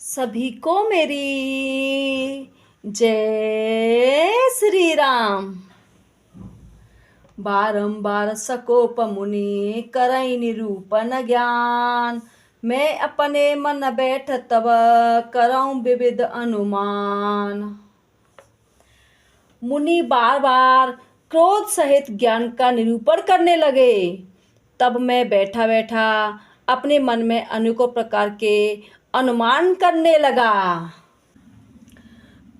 सभी को मेरी जय श्री राम। बारंबार सकोप मुनि करई निरूपण ज्ञान। मैं अपने मन बैठ तब करऊं विविध अनुमान। मुनि बार बार क्रोध सहित ज्ञान का निरूपण करने लगे। तब मैं बैठा बैठा अपने मन में अनेकों प्रकार के अनुमान करने लगा।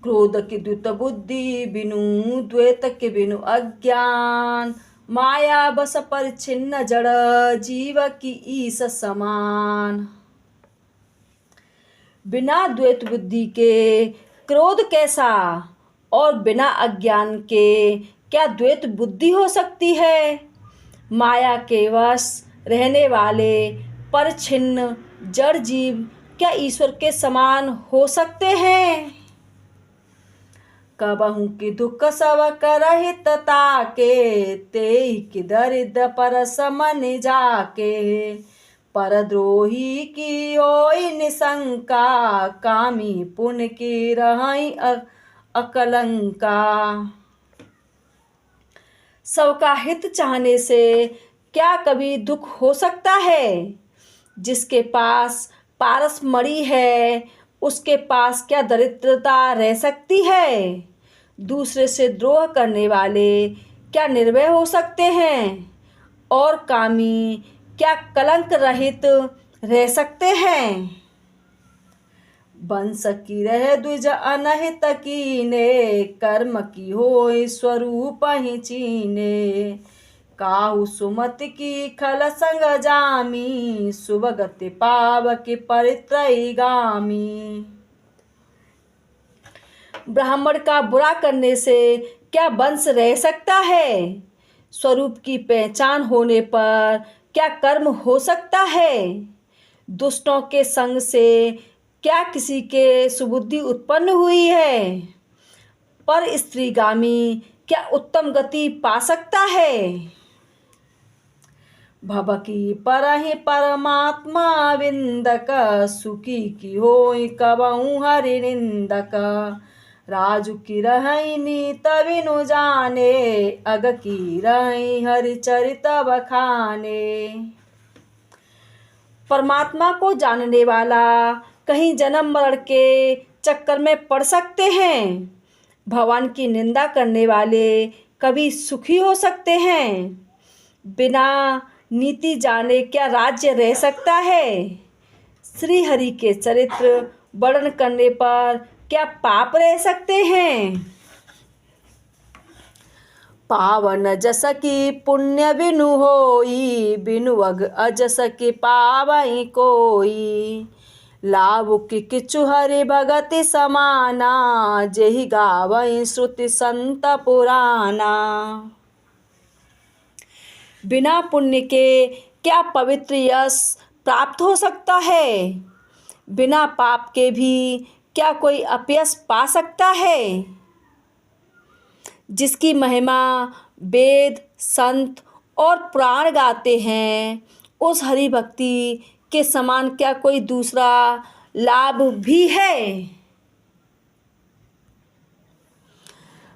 क्रोध की द्वैत बुद्धि बिनु द्वैत के बिनु अज्ञान। माया बस परिच्छिन्न जड़ जीव की ईश समान। बिना द्वैत बुद्धि के क्रोध कैसा, और बिना अज्ञान के क्या द्वैत बुद्धि हो सकती है। माया के वश रहने वाले परिच्छिन्न जड़ जीव क्या ईश्वर के समान हो सकते हैं। कबहू की दुख सब करहित ताके, तेहि की दरिद्र पर समन जाके। परद्रोही की होई निशंका, कामी पुण्य की रहई अकलंका। सबका हित चाहने से क्या कभी दुख हो सकता है। जिसके पास पारस मणि है, उसके पास क्या दरिद्रता रह सकती है। दूसरे से द्रोह करने वाले क्या निर्भय हो सकते हैं, और कामी क्या कलंक रहित रह सकते हैं। वंश की रह द्विज अनहित कीने, कर्म की होय स्वरूप ही चीने। काहू सुमत की खल संग जामी, सुभगति पाव के परित्रयी गामी। ब्राह्मण का बुरा करने से क्या वंश रह सकता है। स्वरूप की पहचान होने पर क्या कर्म हो सकता है। दुष्टों के संग से क्या किसी के सुबुद्धि उत्पन्न हुई है। पर स्त्रीगामी क्या उत्तम गति पा सकता है। भव की परहि परमात्मा विंदक, सुखी की होई कबहू हरि निंदक। राजू की रहई नीत बिनु जाने, अग की रहई हरि चरित बखाने। परमात्मा को जानने वाला कहीं जन्म मरण के चक्कर में पड़ सकते हैं। भगवान की निंदा करने वाले कभी सुखी हो सकते हैं। बिना नीति जाने क्या राज्य रह सकता है। श्री हरि के चरित्र वर्णन करने पर क्या पाप रह सकते हैं। पावन जस की पुण्य बिनु होई, बिनु अग अजस की पावई कोई। लाभ की किचु हरि भगति समाना, जेहि गावई श्रुति संत पुराना। बिना पुण्य के क्या पवित्र यश प्राप्त हो सकता है। बिना पाप के भी क्या कोई अपयश पा सकता है। जिसकी महिमा वेद संत और पुराण गाते हैं, उस हरि भक्ति के समान क्या कोई दूसरा लाभ भी है।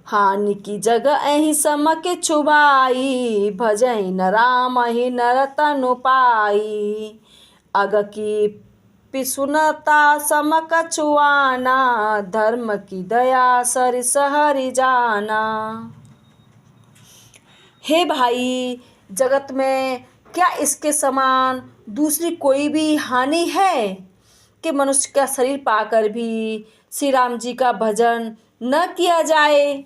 हानि की जगह अहि समक छुबाई, भजई न राम ही नर तनु पाई। अग की पिसुनता समक छुआना, धर्म की दया सरिस हरि जाना। हे भाई, जगत में क्या इसके समान दूसरी कोई भी हानि है कि मनुष्य का शरीर पाकर भी श्री राम जी का भजन न किया जाए।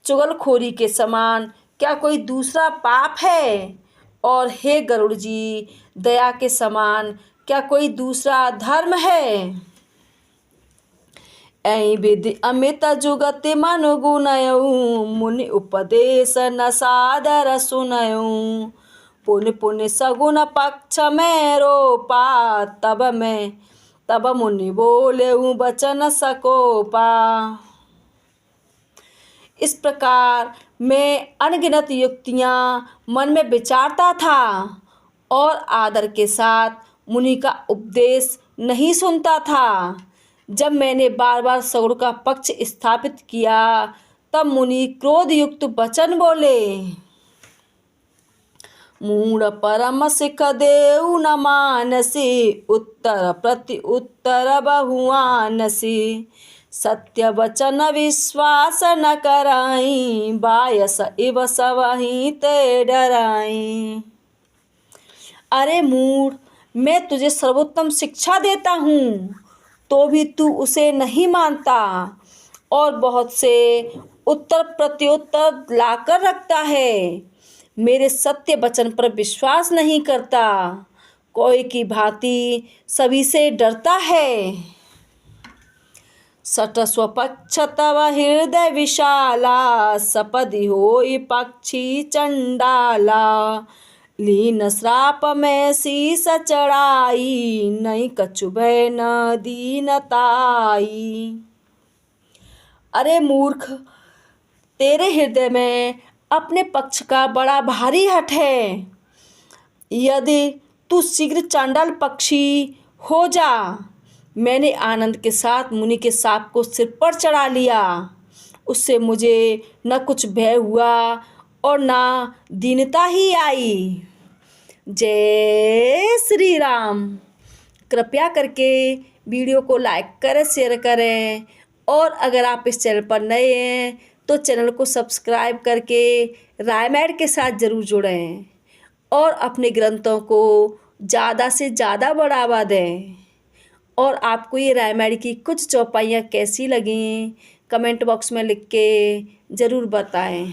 चुगलखोरी के समान क्या कोई दूसरा पाप है। और हे गरुड़ जी, दया के समान क्या कोई दूसरा धर्म है। ऐ विधि अमित जुगति मनु गुणयऊ, मुनि उपदेश न सादर सुनयऊ। पुण्य पुण्य सगुन पक्ष में रोपा, तब मुनि बोलेऊ बचन सकोपा। इस प्रकार मैं अनगिनत युक्तियां मन में विचारता था, और आदर के साथ मुनि का उपदेश नहीं सुनता था। जब मैंने बार बार सगुण का पक्ष स्थापित किया तब मुनि क्रोध युक्त वचन बोले। मूढ़ परम सिख देऊ न मानसी, उत्तर प्रति उत्तर बहुआनसी। सत्य वचन विश्वास न कराई, बायस इव सबहि ते डराई। अरे मूढ़, मैं तुझे सर्वोत्तम शिक्षा देता हूँ तो भी तू उसे नहीं मानता और बहुत से उत्तर प्रत्युत्तर लाकर रखता है। मेरे सत्य वचन पर विश्वास नहीं करता, कोई की भांति सभी से डरता है। सठ स्वपक्ष तव हृदय विशाला, सपदि होई पक्षी चंडाला। लीन श्राप में शीस चढ़ाई, नहीं कछु भय न दीनताई। अरे मूर्ख, तेरे हृदय में अपने पक्ष का बड़ा भारी हठ है। यदि तू शीघ्र चांडाल पक्षी हो जा। मैंने आनंद के साथ मुनि के सांप को सिर पर चढ़ा लिया, उससे मुझे न कुछ भय हुआ और न दीनता ही आई। जय श्री राम। कृपया करके वीडियो को लाइक करें, शेयर करें और अगर आप इस चैनल पर नए हैं तो चैनल को सब्सक्राइब करके रामायण के साथ ज़रूर जुड़ें और अपने ग्रंथों को ज़्यादा से ज़्यादा बढ़ावा दें। और आपको ये रामायण की कुछ चौपाइयाँ कैसी लगीं कमेंट बॉक्स में लिख के ज़रूर बताएं।